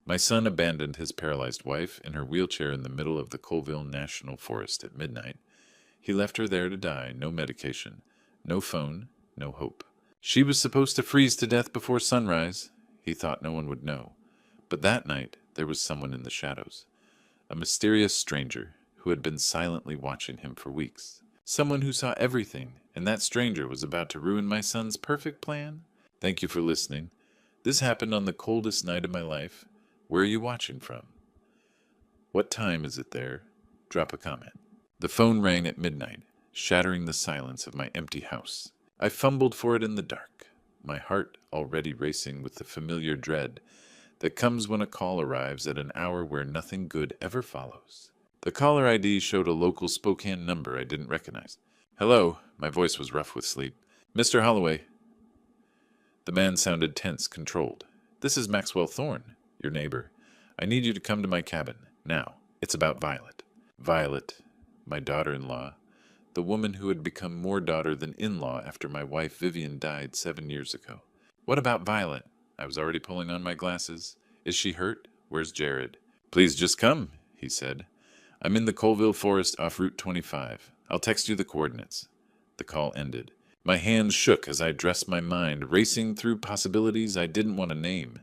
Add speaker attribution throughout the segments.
Speaker 1: My son abandoned his paralyzed wife in her wheelchair in the middle of the Colville National Forest at midnight. He left her there to die, no medication, no phone, no hope. She was supposed to freeze to death before sunrise. He thought no one would know. But that night, there was someone in the shadows. A mysterious stranger who had been silently watching him for weeks. Someone who saw everything, and that stranger was about to ruin my son's perfect plan? Thank you for listening. This happened on the coldest night of my life. Where are you watching from? What time is it there? Drop a comment. The phone rang at midnight, shattering the silence of my empty house. I fumbled for it in the dark, my heart already racing with the familiar dread that comes when a call arrives at an hour where nothing good ever follows. The caller ID showed a local Spokane number I didn't recognize. Hello, my voice was rough with sleep. Mr. Holloway. The man sounded tense, controlled. This is Maxwell Thorne, your neighbor. I need you to come to my cabin, now. It's about Violet. Violet, my daughter-in-law, the woman who had become more daughter than in-law after my wife Vivian died 7 years ago. What about Violet? I was already pulling on my glasses. Is she hurt? Where's Jared? Please just come, he said. I'm in the Colville Forest off Route 25. I'll text you the coordinates. The call ended. My hands shook as I dressed my mind, racing through possibilities I didn't want to name.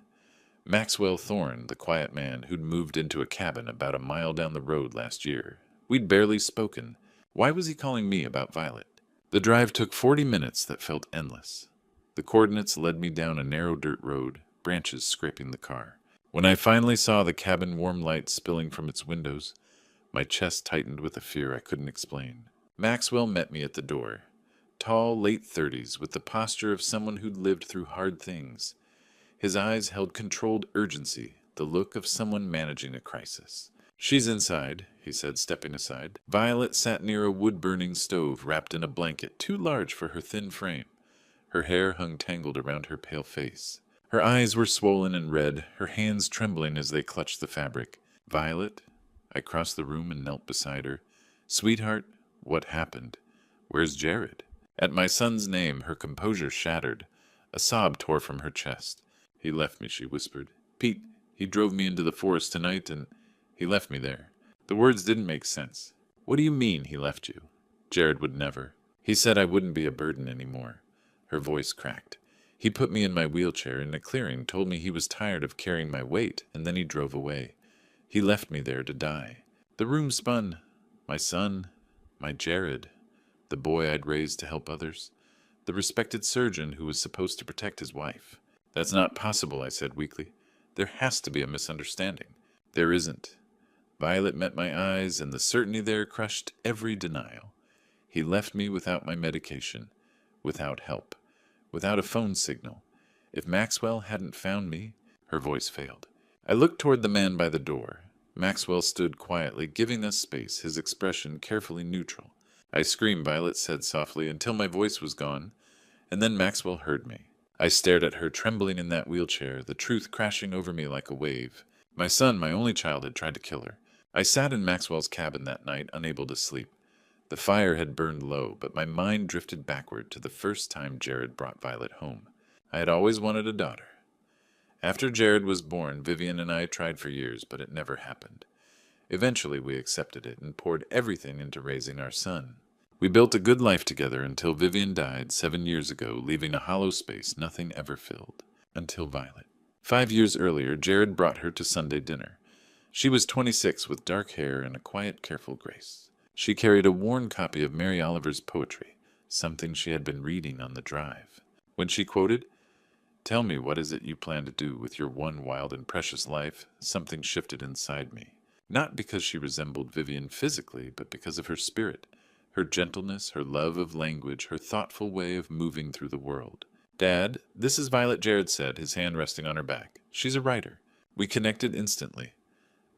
Speaker 1: Maxwell Thorne, the quiet man who'd moved into a cabin about a mile down the road last year. We'd barely spoken. Why was he calling me about Violet? The drive took 40 minutes that felt endless. The coordinates led me down a narrow dirt road, branches scraping the car. When I finally saw the cabin warm light spilling from its windows, my chest tightened with a fear I couldn't explain. Maxwell met me at the door. Tall, late 30s, with the posture of someone who'd lived through hard things. His eyes held controlled urgency, the look of someone managing a crisis. She's inside, he said, stepping aside. Violet sat near a wood-burning stove, wrapped in a blanket too large for her thin frame. Her hair hung tangled around her pale face. Her eyes were swollen and red, her hands trembling as they clutched the fabric. Violet? I crossed the room and knelt beside her. Sweetheart, what happened? Where's Jared? At my son's name, her composure shattered. A sob tore from her chest. He left me, she whispered. Pete, he drove me into the forest tonight and he left me there. The words didn't make sense. What do you mean he left you? Jared would never. He said I wouldn't be a burden anymore. Her voice cracked. He put me in my wheelchair in a clearing, told me he was tired of carrying my weight, and then he drove away. He left me there to die. The room spun. My son, my Jared, the boy I'd raised to help others, the respected surgeon who was supposed to protect his wife. That's not possible, I said weakly. There has to be a misunderstanding. There isn't. Violet met my eyes, and the certainty there crushed every denial. He left me without my medication, without help, without a phone signal. If Maxwell hadn't found me, her voice failed. I looked toward the man by the door. Maxwell stood quietly, giving us space, his expression carefully neutral. I screamed, Violet said softly, until my voice was gone, and then Maxwell heard me. I stared at her, trembling in that wheelchair, the truth crashing over me like a wave. My son, my only child, had tried to kill her. I sat in Maxwell's cabin that night, unable to sleep. The fire had burned low, but my mind drifted backward to the first time Jared brought Violet home. I had always wanted a daughter. After Jared was born, Vivian and I tried for years, but it never happened. Eventually we accepted it and poured everything into raising our son. We built a good life together until Vivian died 7 years ago, leaving a hollow space nothing ever filled. Until Violet. 5 years earlier, Jared brought her to Sunday dinner. She was 26 with dark hair and a quiet, careful grace. She carried a worn copy of Mary Oliver's poetry, something she had been reading on the drive. When she quoted, "Tell me, what is it you plan to do with your one wild and precious life?" something shifted inside me. Not because she resembled Vivian physically, but because of her spirit, her gentleness, her love of language, her thoughtful way of moving through the world. "Dad, this is Violet," Jared said, his hand resting on her back. "She's a writer." We connected instantly.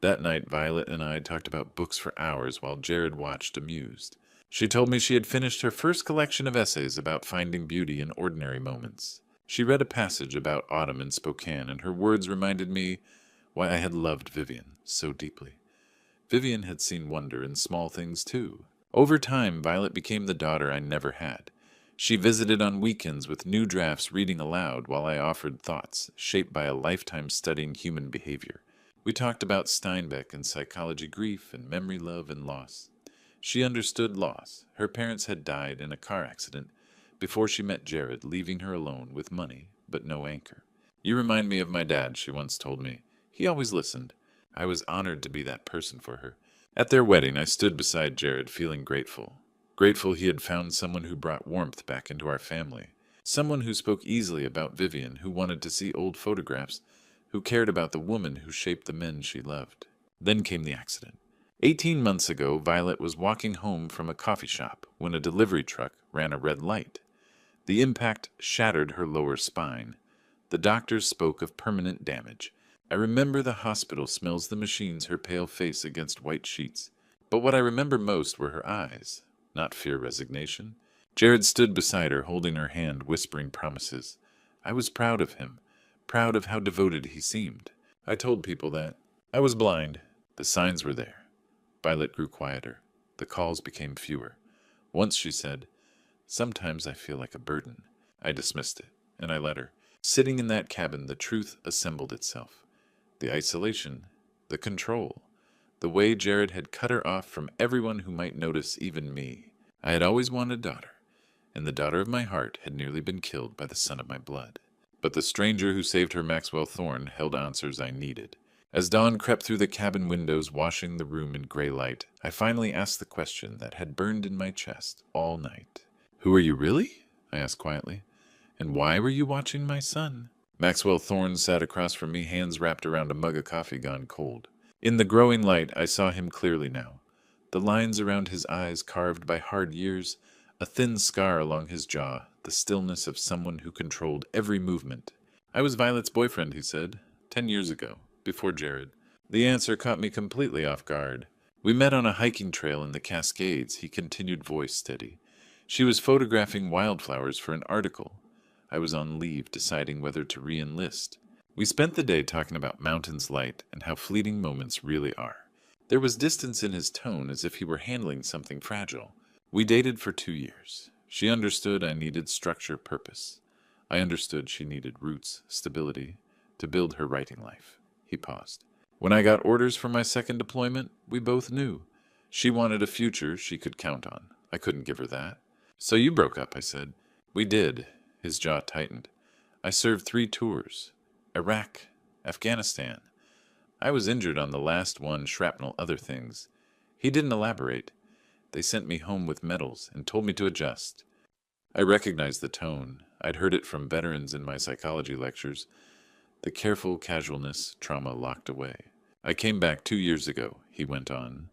Speaker 1: That night, Violet and I talked about books for hours while Jared watched, amused. She told me she had finished her first collection of essays about finding beauty in ordinary moments. She read a passage about autumn in Spokane, and her words reminded me why I had loved Vivian so deeply. Vivian had seen wonder in small things, too. Over time, Violet became the daughter I never had. She visited on weekends with new drafts reading aloud while I offered thoughts, shaped by a lifetime studying human behavior. We talked about Steinbeck and psychology, grief and memory, love and loss. She understood loss. Her parents had died in a car accident before she met Jared, leaving her alone with money but no anchor. You remind me of my dad, she once told me. He always listened. I was honored to be that person for her. At their wedding, I stood beside Jared, feeling grateful. Grateful he had found someone who brought warmth back into our family. Someone who spoke easily about Vivian, who wanted to see old photographs, who cared about the woman who shaped the men she loved. Then came the accident. 18 months ago, Violet was walking home from a coffee shop when a delivery truck ran a red light. The impact shattered her lower spine. The doctors spoke of permanent damage. I remember the hospital smells, the machines, her pale face against white sheets. But what I remember most were her eyes, not fear, resignation. Jared stood beside her, holding her hand, whispering promises. I was proud of him, proud of how devoted he seemed. I told people that. I was blind. The signs were there. Violet grew quieter. The calls became fewer. Once she said, "Sometimes I feel like a burden." I dismissed it, and I let her. Sitting in that cabin, the truth assembled itself. The isolation, the control, the way Jared had cut her off from everyone who might notice, even me. I had always wanted a daughter, and the daughter of my heart had nearly been killed by the son of my blood. But the stranger who saved her, Maxwell Thorne, held answers I needed. As dawn crept through the cabin windows, washing the room in gray light, I finally asked the question that had burned in my chest all night. "Who are you really?" I asked quietly. "And why were you watching my son?" Maxwell Thorne sat across from me, hands wrapped around a mug of coffee gone cold. In the growing light, I saw him clearly now. The lines around his eyes carved by hard years, a thin scar along his jaw, the stillness of someone who controlled every movement. "I was Violet's boyfriend," he said, 10 years ago, before Jared. The answer caught me completely off guard. "We met on a hiking trail in the Cascades," he continued, voice steady. "She was photographing wildflowers for an article. I was on leave, deciding whether to re-enlist. We spent the day talking about mountains light and how fleeting moments really are." There was distance in his tone, as if he were handling something fragile. We dated for 2 years. She understood I needed structure, purpose. I understood she needed roots, stability, to build her writing life. He paused. When I got orders for my second deployment, we both knew. She wanted a future she could count on. I couldn't give her that. "So you broke up," I said. "We did." His jaw tightened. "I served 3 tours. Iraq, Afghanistan. I was injured on the last one, shrapnel, other things." He didn't elaborate. "They sent me home with medals and told me to adjust." I recognized the tone. I'd heard it from veterans in my psychology lectures. The careful casualness, trauma locked away. "I came back 2 years ago," he went on.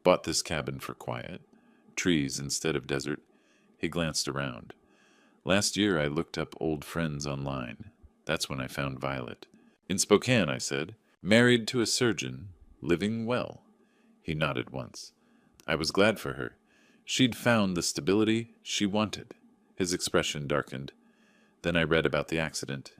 Speaker 1: "Bought this cabin for quiet. Trees instead of desert." He glanced around. "Last year I looked up old friends online. That's when I found Violet. In Spokane," I said. "Married to a surgeon. Living well." He nodded once. I was glad for her. She'd found the stability she wanted. His expression darkened. Then I read about the accident.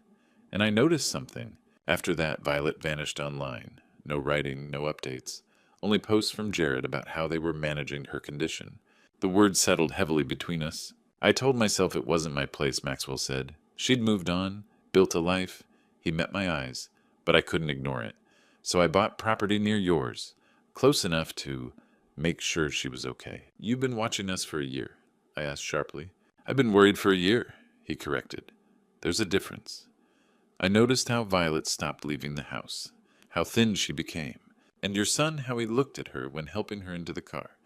Speaker 1: And I noticed something. After that, Violet vanished online. No writing, no updates. Only posts from Jared about how they were managing her condition. The words settled heavily between us. "I told myself it wasn't my place," Maxwell said. "She'd moved on, built a life." He met my eyes, but I couldn't ignore it. "So I bought property near yours, close enough to make sure she was okay." "You've been watching us for a year?" I asked sharply. "I've been worried for a year," he corrected. "There's a difference." I noticed how Violet stopped leaving the house, how thin she became, and your son, how he looked at her when helping her into the car,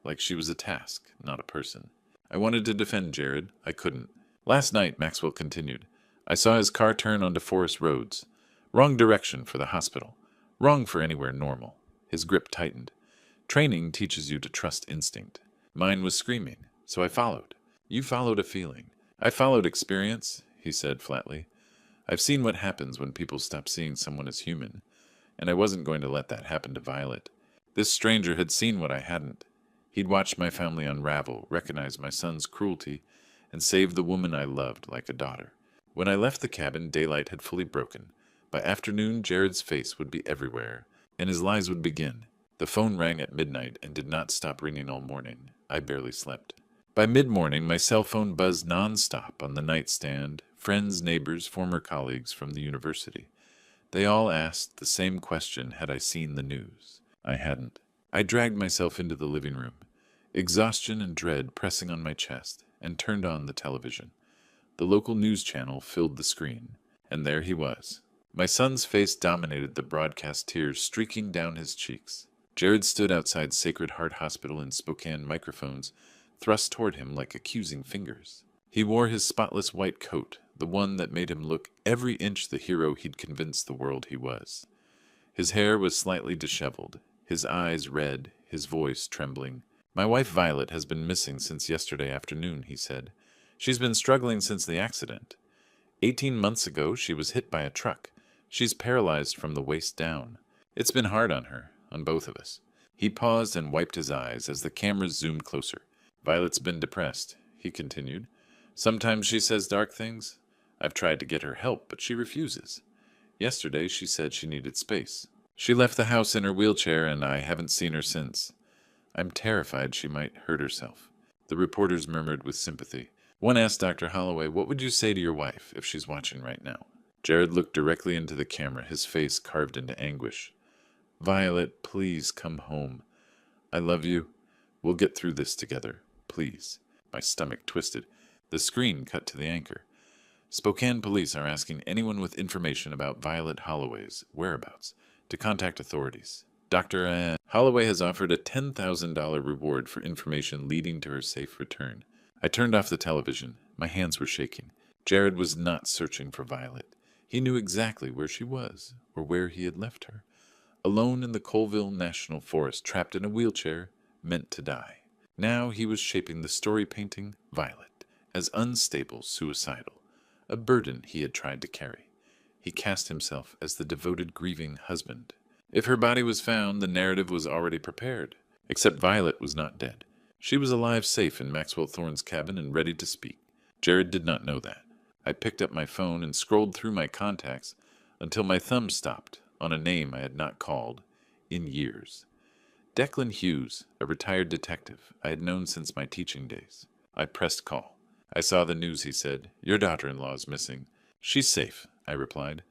Speaker 1: like she was a task, not a person. I wanted to defend Jared. I couldn't. "Last night," Maxwell continued, "I saw his car turn onto forest roads. Wrong direction for the hospital. Wrong for anywhere normal." His grip tightened. "Training teaches you to trust instinct. Mine was screaming, so I followed. You followed a feeling. I followed experience," he said flatly. "I've seen what happens when people stop seeing someone as human, and I wasn't going to let that happen to Violet. This stranger had seen what I hadn't. He'd watched my family unravel, recognized my son's cruelty, and saved the woman I loved like a daughter. When I left the cabin, daylight had fully broken. By afternoon, Jared's face would be everywhere, and his lies would begin. The phone rang at midnight and did not stop ringing all morning. I barely slept. By mid-morning, my cell phone buzzed non-stop on the nightstand, friends, neighbors, former colleagues from the university. They all asked the same question had I seen the news. I hadn't. I dragged myself into the living room, exhaustion and dread pressing on my chest, and turned on the television. The local news channel filled the screen, and there he was. My son's face dominated the broadcast, tears streaking down his cheeks. Jared stood outside Sacred Heart Hospital in Spokane, microphones thrust toward him like accusing fingers. He wore his spotless white coat, the one that made him look every inch the hero he'd convinced the world he was. His hair was slightly disheveled, his eyes red, his voice trembling. "My wife Violet has been missing since yesterday afternoon," he said. "She's been struggling since the accident. 18 months ago, she was hit by a truck. She's paralyzed from the waist down. It's been hard on her, on both of us." He paused and wiped his eyes as the cameras zoomed closer. "Violet's been depressed," he continued. "Sometimes she says dark things. I've tried to get her help, but she refuses. Yesterday she said she needed space. She left the house in her wheelchair, and I haven't seen her since. I'm terrified she might hurt herself." The reporters murmured with sympathy. One asked Dr. Holloway, "What would you say to your wife if she's watching right now?" Jared looked directly into the camera, his face carved into anguish. "Violet, please come home. I love you. We'll get through this together. Please." My stomach twisted. The screen cut to the anchor. "Spokane police are asking anyone with information about Violet Holloway's whereabouts to contact authorities. Dr. Holloway has offered a $10,000 reward for information leading to her safe return." I turned off the television. My hands were shaking. Jared was not searching for Violet. He knew exactly where she was, or where he had left her. Alone in the Colville National Forest, trapped in a wheelchair, meant to die. Now he was shaping the story, painting Violet as unstable, suicidal, a burden he had tried to carry. He cast himself as the devoted, grieving husband. If her body was found, the narrative was already prepared. Except Violet was not dead. She was alive, safe in Maxwell Thorne's cabin and ready to speak. Jared did not know that. I picked up my phone and scrolled through my contacts until my thumb stopped on a name I had not called in years. Declan Hughes, a retired detective I had known since my teaching days. I pressed call. "I saw the news," he said. "Your daughter-in-law is missing." "She's safe," I replied.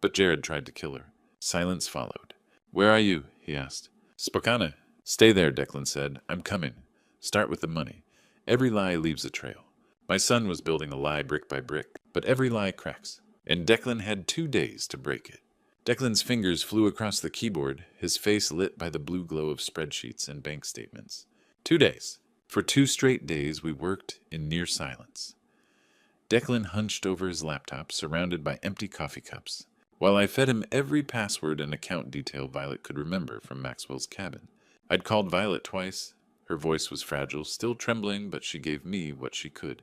Speaker 1: "But Jared tried to kill her." Silence followed. "Where are you?" he asked. "Spokane." "Stay there," Declan said. "I'm coming. Start with the money. Every lie leaves a trail. My son was building a lie brick by brick, but every lie cracks. And Declan had 2 days to break it." Declan's fingers flew across the keyboard, his face lit by the blue glow of spreadsheets and bank statements. 2 days. For 2 straight days we worked in near silence. Declan hunched over his laptop, surrounded by empty coffee cups, while I fed him every password and account detail Violet could remember from Maxwell's cabin. I'd called Violet twice. Her voice was fragile, still trembling, but she gave me what she could.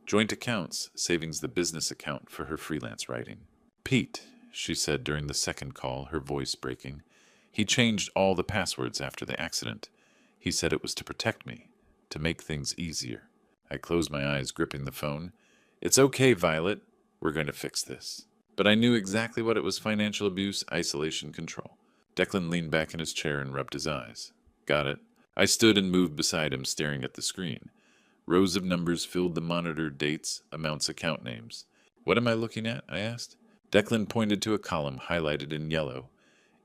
Speaker 1: Joint accounts, savings the business account for her freelance writing. "Pete," she said during the second call, her voice breaking. "He changed all the passwords after the accident. He said it was to protect me, to make things easier." I closed my eyes, gripping the phone. "It's okay, Violet. We're going to fix this." But I knew exactly what it was: financial abuse, isolation, control. Declan leaned back in his chair and rubbed his eyes. "Got it." I stood and moved beside him, staring at the screen. Rows of numbers filled the monitor: dates, amounts, account names. "What am I looking at?" I asked. Declan pointed to a column highlighted in yellow.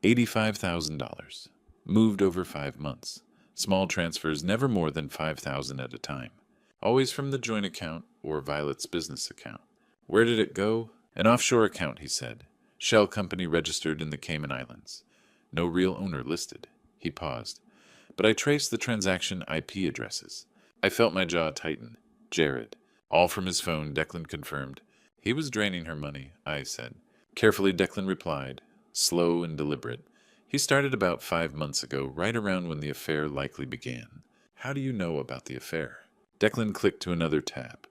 Speaker 1: $85,000. Moved over 5 months. Small transfers, never more than $5,000 at a time. Always from the joint account or Violet's business account. "Where did it go?" "An offshore account," he said. "Shell company registered in the Cayman Islands. No real owner listed." He paused. "But I traced the transaction IP addresses." I felt my jaw tighten. "Jared." All from his phone, Declan confirmed. "He was draining her money," I said. Carefully, Declan replied, slow and deliberate. "He started about 5 months ago, right around when the affair likely began." "How do you know about the affair?" Declan clicked to another tab.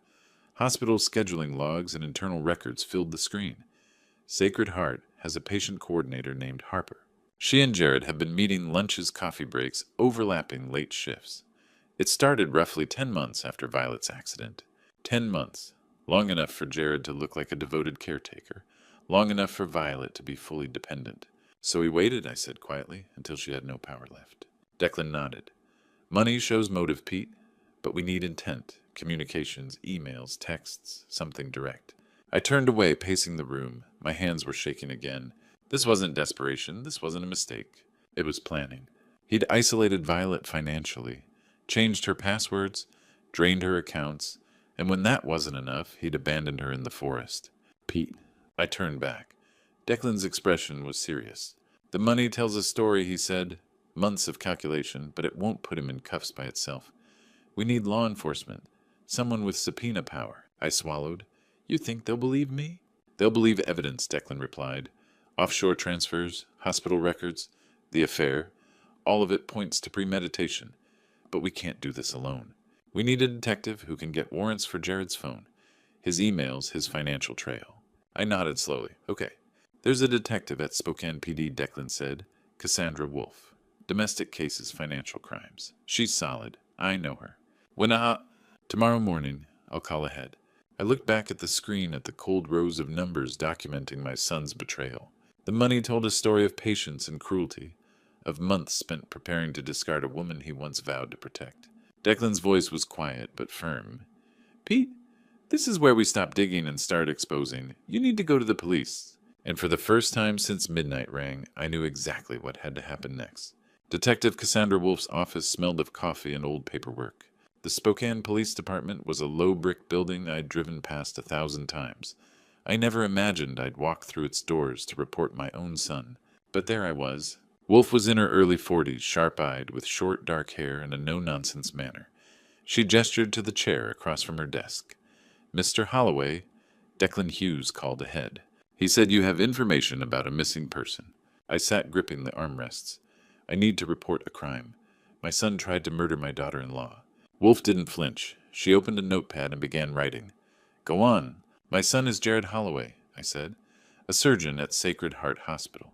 Speaker 1: Hospital scheduling logs and internal records filled the screen. Sacred Heart has a patient coordinator named Harper. She and Jared have been meeting lunches, coffee breaks, overlapping late shifts. It started roughly 10 months after Violet's accident. 10 months. Long enough for Jared to look like a devoted caretaker. Long enough for Violet to be fully dependent. "So we waited," I said quietly, "until she had no power left." Declan nodded. "Money shows motive, Pete, but we need intent, communications, emails, texts, something direct." I turned away, pacing the room. My hands were shaking again. This wasn't desperation. This wasn't a mistake. It was planning. He'd isolated Violet financially, changed her passwords, drained her accounts, and when that wasn't enough, he'd abandoned her in the forest. Pete. I turned back. Declan's expression was serious. The money tells a story, he said. Months of calculation, but it won't put him in cuffs by itself. We need law enforcement. Someone with subpoena power. I swallowed. You think they'll believe me? They'll believe evidence, Declan replied. Offshore transfers, hospital records, the affair. All of it points to premeditation. But we can't do this alone. We need a detective who can get warrants for Jared's phone, his emails, his financial trail. I nodded slowly. Okay. There's a detective at Spokane PD, Declan said. Cassandra Wolfe. Domestic cases, financial crimes. She's solid. I know her. Tomorrow morning, I'll call ahead. I looked back at the screen at the cold rows of numbers documenting my son's betrayal. The money told a story of patience and cruelty, of months spent preparing to discard a woman he once vowed to protect. Declan's voice was quiet but firm. Pete, this is where we stop digging and start exposing. You need to go to the police. And for the first time since midnight rang, I knew exactly what had to happen next. Detective Cassandra Wolfe's office smelled of coffee and old paperwork. The Spokane Police Department was a low brick building I'd driven past 1,000 times. I never imagined I'd walk through its doors to report my own son. But there I was. Wolfe was in her early 40s, sharp-eyed, with short dark hair and a no-nonsense manner. She gestured to the chair across from her desk. Mr. Holloway, Declan Hughes called ahead. He said you have information about a missing person. I sat gripping the armrests. I need to report a crime. My son tried to murder my daughter-in-law. Wolfe didn't flinch. She opened a notepad and began writing. Go on. My son is Jared Holloway, I said, a surgeon at Sacred Heart Hospital.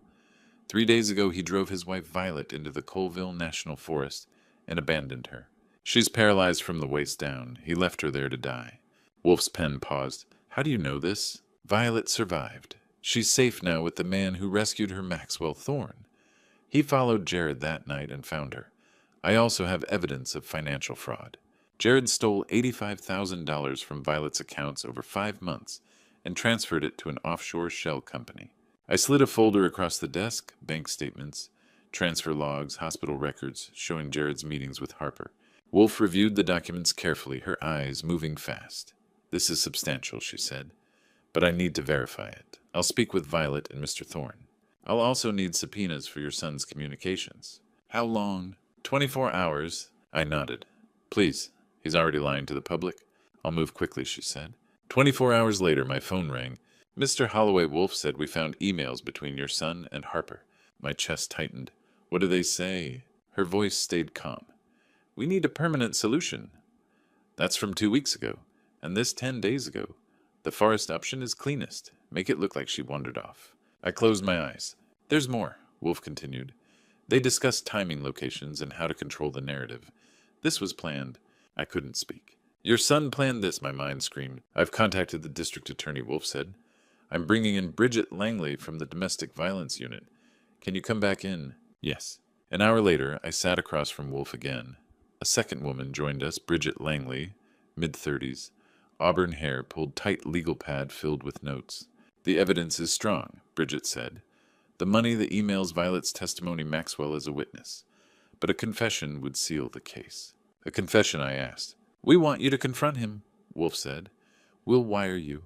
Speaker 1: 3 days ago he drove his wife Violet into the Colville National Forest and abandoned her. She's paralyzed from the waist down. He left her there to die. Wolfe's pen paused. How do you know this? Violet survived. She's safe now with the man who rescued her, Maxwell Thorne. He followed Jared that night and found her. I also have evidence of financial fraud. Jared stole $85,000 from Violet's accounts over 5 months and transferred it to an offshore shell company. I slid a folder across the desk, bank statements, transfer logs, hospital records, showing Jared's meetings with Harper. Wolfe reviewed the documents carefully, her eyes moving fast. This is substantial, she said, but I need to verify it. I'll speak with Violet and Mr. Thorne. I'll also need subpoenas for your son's communications. How long? 24 hours. I nodded. Please. He's already lying to the public. I'll move quickly, she said. 24 hours later, my phone rang. Mr. Holloway Wolfe said we found emails between your son and Harper. My chest tightened. What do they say? Her voice stayed calm. We need a permanent solution. That's from 2 weeks ago, and this 10 days ago. The forest option is cleanest. Make it look like she wandered off. I closed my eyes. There's more, Wolfe continued. They discussed timing locations and how to control the narrative. This was planned. I couldn't speak. Your son planned this, my mind screamed. I've contacted the district attorney, Wolfe said. I'm bringing in Bridget Langley from the domestic violence unit. Can you come back in? Yes. An hour later, I sat across from Wolfe again. A second woman joined us, Bridget Langley, mid-30s, auburn hair, pulled tight legal pad filled with notes. The evidence is strong, Bridget said. The money, the emails, Violet's testimony, Maxwell as a witness. But a confession would seal the case. A confession, I asked. We want you to confront him, Wolfe said. We'll wire you.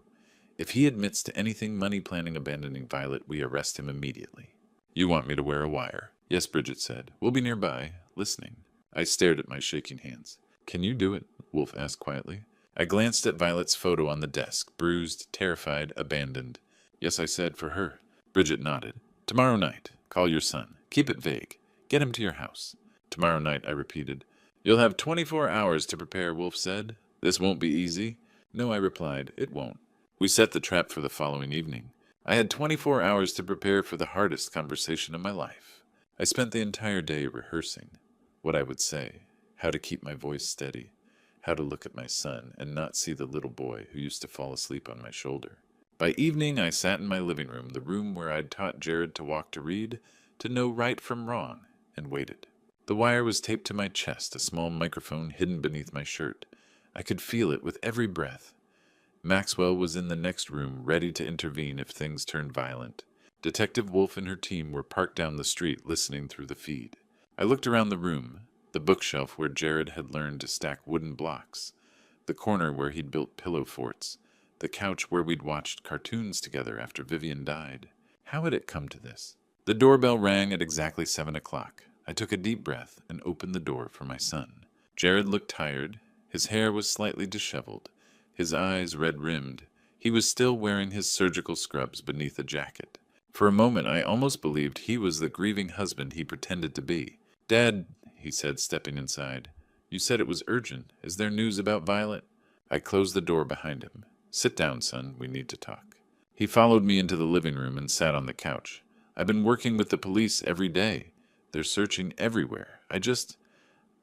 Speaker 1: If he admits to anything money planning abandoning Violet, we arrest him immediately. You want me to wear a wire? Yes, Bridget said. We'll be nearby, listening. I stared at my shaking hands. Can you do it? Wolfe asked quietly. I glanced at Violet's photo on the desk, bruised, terrified, abandoned. Yes, I said, for her. Bridget nodded. Tomorrow night. Call your son. Keep it vague. Get him to your house. Tomorrow night, I repeated. You'll have 24 hours to prepare, Wolfe said. This won't be easy. No, I replied. It won't. We set the trap for the following evening. I had 24 hours to prepare for the hardest conversation of my life. I spent the entire day rehearsing what I would say, how to keep my voice steady, how to look at my son and not see the little boy who used to fall asleep on my shoulder. By evening, I sat in my living room, the room where I'd taught Jared to walk to read, to know right from wrong, and waited. The wire was taped to my chest, a small microphone hidden beneath my shirt. I could feel it with every breath. Maxwell was in the next room, ready to intervene if things turned violent. Detective Wolf and her team were parked down the street listening through the feed. I looked around the room, the bookshelf where Jared had learned to stack wooden blocks, the corner where he'd built pillow forts, the couch where we'd watched cartoons together after Vivian died. How had it come to this? The doorbell rang at exactly 7 o'clock. I took a deep breath and opened the door for my son. Jared looked tired. His hair was slightly disheveled, his eyes red-rimmed. He was still wearing his surgical scrubs beneath a jacket. For a moment, I almost believed he was the grieving husband he pretended to be. "Dad," he said, stepping inside, "you said it was urgent. Is there news about Violet?" I closed the door behind him. "Sit down, son. We need to talk." He followed me into the living room and sat on the couch. "I've been working with the police every day. They're searching everywhere. I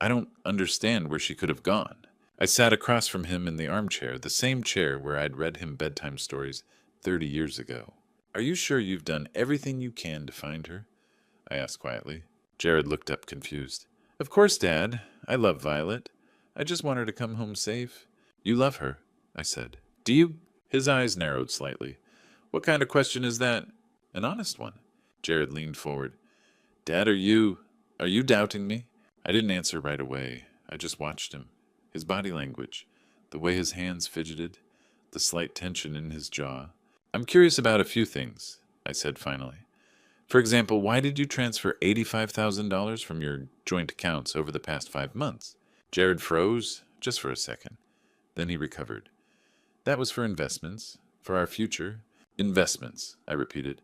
Speaker 1: don't understand where she could have gone." I sat across from him in the armchair, the same chair where I'd read him bedtime stories 30 years ago. "Are you sure you've done everything you can to find her?" I asked quietly. Jared looked up confused. "Of course, Dad. I love Violet. I just want her to come home safe." "You love her," I said. "Do you?" His eyes narrowed slightly. "What kind of question is that?" "An honest one." Jared leaned forward. "Dad, are you doubting me?" I didn't answer right away. I just watched him. His body language, the way his hands fidgeted, the slight tension in his jaw. "I'm curious about a few things," I said finally. "For example, why did you transfer $85,000 from your joint accounts over the past 5 months?" Jared froze, just for a second. Then he recovered. "That was for investments, for our future." "Investments," I repeated.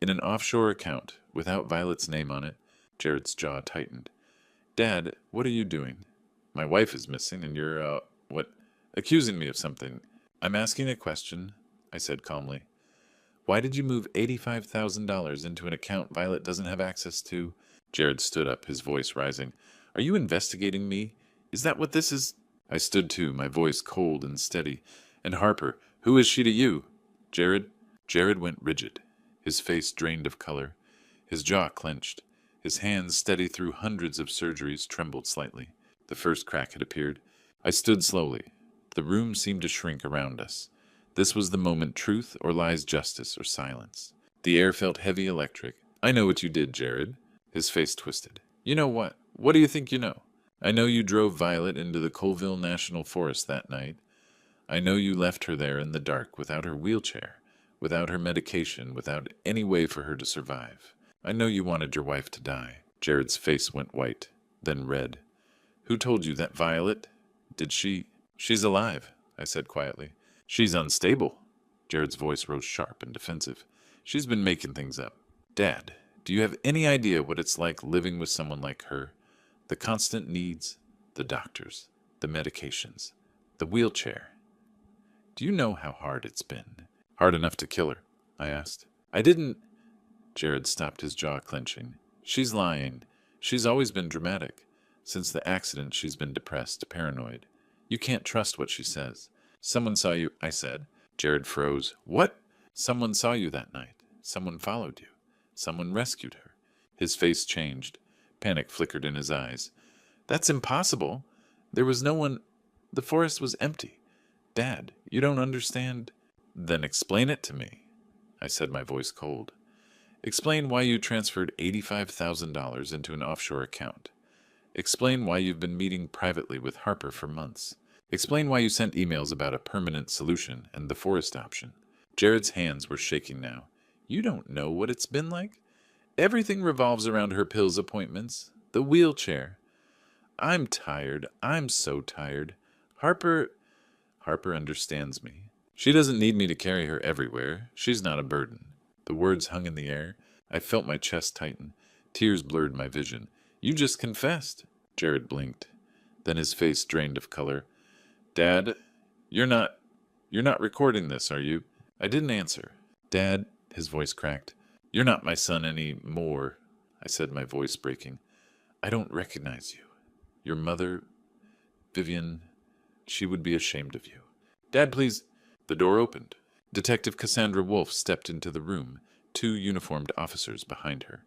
Speaker 1: "In an offshore account, without Violet's name on it." Jared's jaw tightened. "Dad, what are you doing? My wife is missing, and you're, what? Accusing me of something." "I'm asking a question," I said calmly. "Why did you move $85,000 into an account Violet doesn't have access to?" Jared stood up, his voice rising. "Are you investigating me? Is that what this is?" I stood too, my voice cold and steady. "And Harper, who is she to you?" Jared went rigid, his face drained of color, his jaw clenched. His hands, steady through hundreds of surgeries, trembled slightly. The first crack had appeared. I stood slowly. The room seemed to shrink around us. This was the moment: truth or lies, justice or silence. The air felt heavy, electric. "I know what you did, Jared." His face twisted. "You know what? What do you think you know? I know you drove Violet into the Colville National Forest that night. I know you left her there in the dark, without her wheelchair, without her medication, without any way for her to survive. I know you wanted your wife to die." Jared's face went white, then red. "Who told you that Violet? Did she—" "She's alive," I said quietly. "She's unstable." Jared's voice rose sharp and defensive. "She's been making things up." "Dad, do you have any idea what it's like living with someone like her? The constant needs, the doctors, the medications, the wheelchair. Do you know how hard it's been?" "Hard enough to kill her," I asked. "I didn't—" Jared stopped, his jaw clenching. "She's lying. She's always been dramatic. Since the accident, she's been depressed, paranoid. You can't trust what she says. Someone saw you," I said. Jared froze. "What?" "Someone saw you that night. Someone followed you. Someone rescued her." His face changed. Panic flickered in his eyes. "That's impossible. There was no one. The forest was empty. Dad, you don't understand." "Then explain it to me," I said, my voice cold. "Explain why you transferred $85,000 into an offshore account. Explain why you've been meeting privately with Harper for months. Explain why you sent emails about a permanent solution and the forest option." Jared's hands were shaking now. "You don't know what it's been like. Everything revolves around her pills appointments, the wheelchair. I'm tired. I'm so tired. Harper understands me. She doesn't need me to carry her everywhere. She's not a burden." The words hung in the air. I felt my chest tighten. Tears blurred my vision. "You just confessed." Jared blinked. Then his face drained of color. "Dad, you're not recording this, are you?" I didn't answer. "Dad," his voice cracked, "you're not my son any more," I said, my voice breaking. "I don't recognize you. Your mother, Vivian, she would be ashamed of you." "Dad, please." The door opened. Detective Cassandra Wolfe stepped into the room, 2 uniformed officers behind her.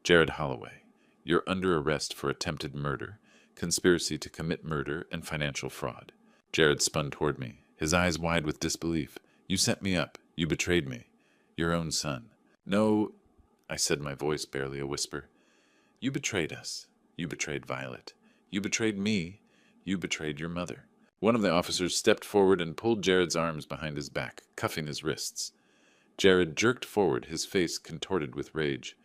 Speaker 1: "Jared Holloway, you're under arrest for attempted murder, conspiracy to commit murder, and financial fraud." Jared spun toward me, his eyes wide with disbelief. "You set me up. You betrayed me. Your own son." No, I said, my voice barely a whisper. You betrayed us. You betrayed Violet. You betrayed me. You betrayed your mother. One of the officers stepped forward and pulled Jared's arms behind his back, cuffing his wrists. Jared jerked forward, his face contorted with rage.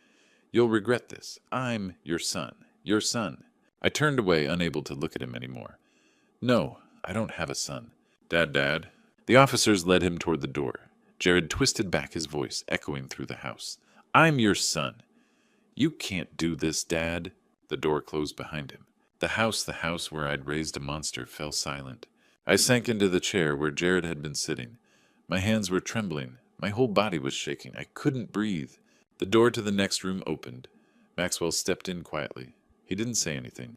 Speaker 1: You'll regret this. I'm your son. Your son. I turned away, unable to look at him anymore. No, I don't have a son. Dad. The officers led him toward the door. Jared twisted back, his voice echoing through the house. I'm your son. You can't do this, Dad. The door closed behind him. The house where I'd raised a monster, fell silent. I sank into the chair where Jared had been sitting. My hands were trembling. My whole body was shaking. I couldn't breathe. The door to the next room opened. Maxwell stepped in quietly. He didn't say anything.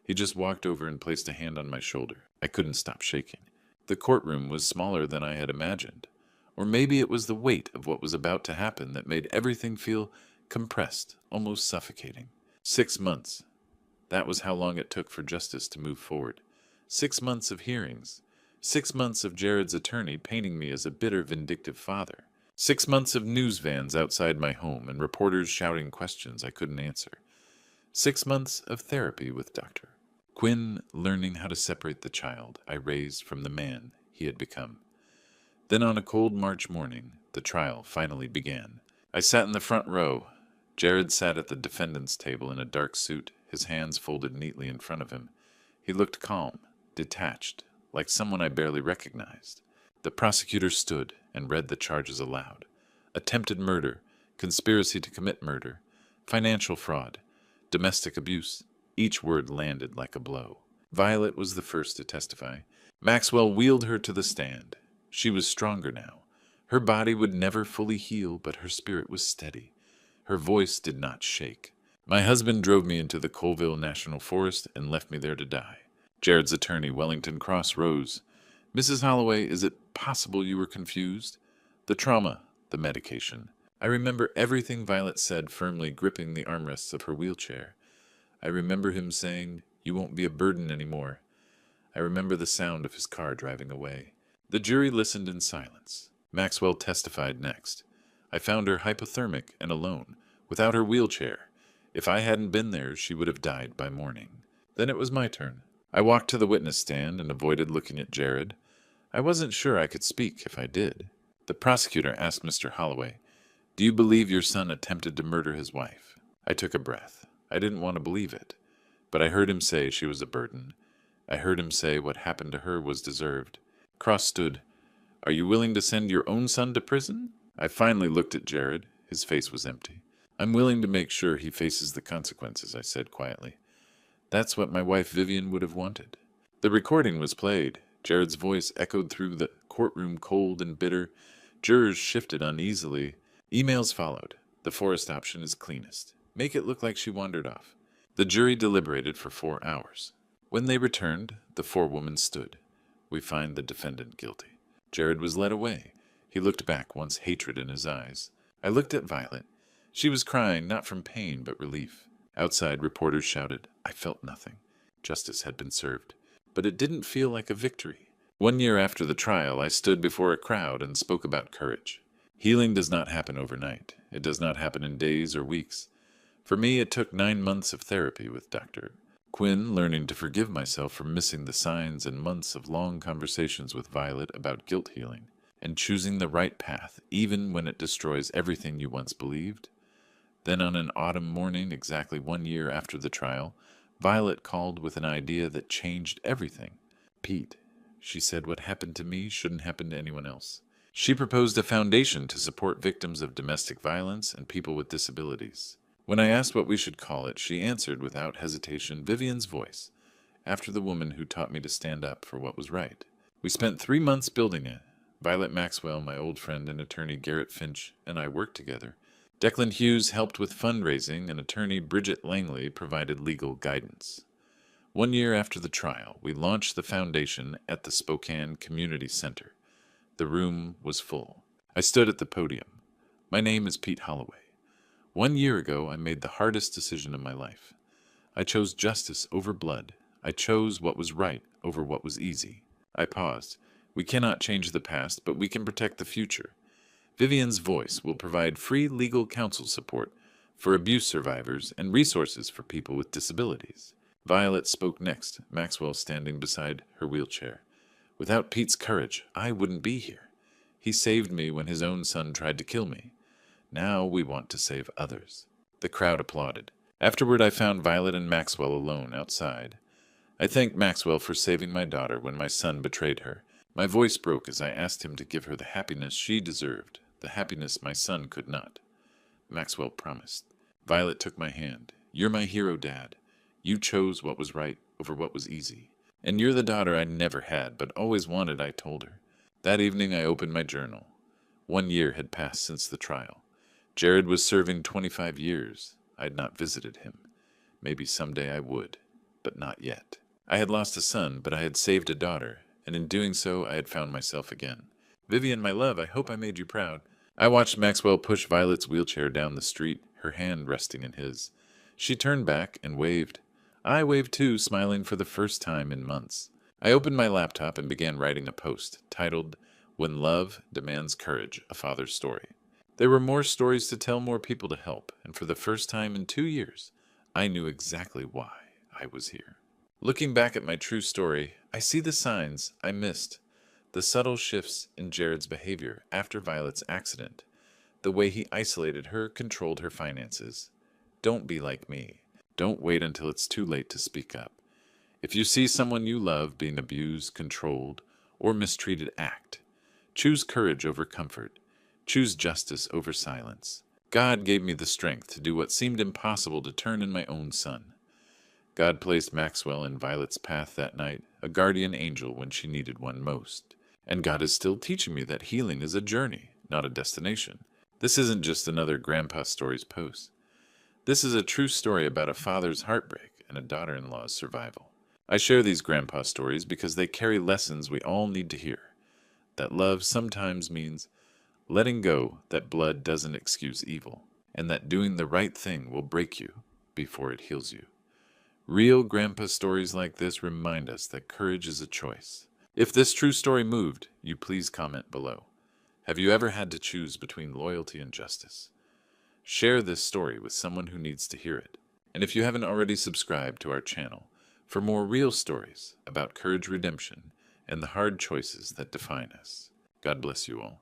Speaker 1: He just walked over and placed a hand on my shoulder. I couldn't stop shaking. The courtroom was smaller than I had imagined. Or maybe it was the weight of what was about to happen that made everything feel compressed, almost suffocating. 6 months. That was how long it took for justice to move forward. 6 months of hearings. 6 months of Jared's attorney painting me as a bitter, vindictive father. 6 months of news vans outside my home and reporters shouting questions I couldn't answer. 6 months of therapy with Dr. Quinn learning how to separate the child I raised from the man he had become. Then on a cold March morning, the trial finally began. I sat in the front row. Jared sat at the defendant's table in a dark suit, his hands folded neatly in front of him. He looked calm, detached, like someone I barely recognized. The prosecutor stood and read the charges aloud. Attempted murder, conspiracy to commit murder, financial fraud, domestic abuse. Each word landed like a blow. Violet was the first to testify. Maxwell wheeled her to the stand. She was stronger now. Her body would never fully heal, but her spirit was steady. Her voice did not shake. My husband drove me into the Colville National Forest and left me there to die. Jared's attorney, Wellington Cross, rose. Mrs. Holloway, is it possible you were confused? The trauma, the medication. I remember everything Violet said, firmly gripping the armrests of her wheelchair. I remember him saying, "You won't be a burden anymore." I remember the sound of his car driving away. The jury listened in silence. Maxwell testified next. I found her hypothermic and alone, without her wheelchair. If I hadn't been there, she would have died by morning. Then it was my turn. I walked to the witness stand and avoided looking at Jared. I wasn't sure I could speak if I did. The prosecutor asked Mr. Holloway, "Do you believe your son attempted to murder his wife?" I took a breath. I didn't want to believe it. But I heard him say she was a burden. I heard him say what happened to her was deserved. Cross stood. "Are you willing to send your own son to prison?" I finally looked at Jared. His face was empty. "I'm willing to make sure he faces the consequences," I said quietly. "That's what my wife Vivian would have wanted." The recording was played. Jared's voice echoed through the courtroom, cold and bitter. Jurors shifted uneasily. Emails followed. "The Forest option is cleanest. Make it look like she wandered off." The jury deliberated for 4 hours. When they returned, the forewoman stood. "We find the defendant guilty." Jared was led away. He looked back, once hatred in his eyes. I looked at Violet. She was crying, not from pain, but relief. Outside, reporters shouted. I felt nothing. Justice had been served. But it didn't feel like a victory. 1 year after the trial, I stood before a crowd and spoke about courage. Healing does not happen overnight. It does not happen in days or weeks. For me, it took 9 months of therapy with Dr. Quinn, learning to forgive myself for missing the signs, and months of long conversations with Violet about guilt healing, and choosing the right path, even when it destroys everything you once believed. Then on an autumn morning, exactly 1 year after the trial, Violet called with an idea that changed everything. "Pete," she said, "what happened to me shouldn't happen to anyone else." She proposed a foundation to support victims of domestic violence and people with disabilities. When I asked what we should call it, she answered without hesitation, Vivian's voice, after the woman who taught me to stand up for what was right. We spent 3 months building it. Violet Maxwell, my old friend and attorney Garrett Finch, and I worked together. Declan Hughes helped with fundraising, and attorney Bridget Langley provided legal guidance. 1 year after the trial, we launched the foundation at the Spokane Community Center. The room was full. I stood at the podium. "My name is Pete Holloway. 1 year ago, I made the hardest decision of my life. I chose justice over blood. I chose what was right over what was easy." I paused. "We cannot change the past, but we can protect the future. Vivian's voice will provide free legal counsel support for abuse survivors and resources for people with disabilities. Violet spoke next, Maxwell standing beside her wheelchair. Without Pete's courage, I wouldn't be here. He saved me when his own son tried to kill me. Now we want to save others. The crowd applauded. Afterward, I found Violet and Maxwell alone outside. I thanked Maxwell for saving my daughter when my son betrayed her. My voice broke as I asked him to give her the happiness she deserved, the happiness my son could not. Maxwell promised. Violet took my hand. You're my hero, Dad. You chose what was right over what was easy. And you're the daughter I never had, but always wanted, I told her. That evening I opened my journal. 1 year had passed since the trial. Jared was serving 25 years. I had not visited him. Maybe someday I would, but not yet. I had lost a son, but I had saved a daughter, and in doing so I had found myself again. Vivian, my love, I hope I made you proud. I watched Maxwell push Violet's wheelchair down the street, her hand resting in his. She turned back and waved. I waved too, smiling for the first time in months. I opened my laptop and began writing a post titled, When Love Demands Courage, A Father's Story. There were more stories to tell, more people to help, and for the first time in 2 years, I knew exactly why I was here. Looking back at my true story, I see the signs I missed, the subtle shifts in Jared's behavior after Violet's accident, the way he isolated her, controlled her finances. Don't be like me. Don't wait until it's too late to speak up. If you see someone you love being abused, controlled, or mistreated, act. Choose courage over comfort. Choose justice over silence. God gave me the strength to do what seemed impossible to turn in my own son. God placed Maxwell in Violet's path that night, a guardian angel when she needed one most. And God is still teaching me that healing is a journey, not a destination. This isn't just another Grandpa Stories post. This is a true story about a father's heartbreak and a daughter-in-law's survival. I share these Grandpa Stories because they carry lessons we all need to hear. That love sometimes means letting go that blood doesn't excuse evil, and that doing the right thing will break you before it heals you. Real Grandpa Stories like this remind us that courage is a choice. If this true story moved, you please comment below. Have you ever had to choose between loyalty and justice? Share this story with someone who needs to hear it. And if you haven't already subscribed to our channel for more real stories about courage, redemption, and the hard choices that define us, God bless you all.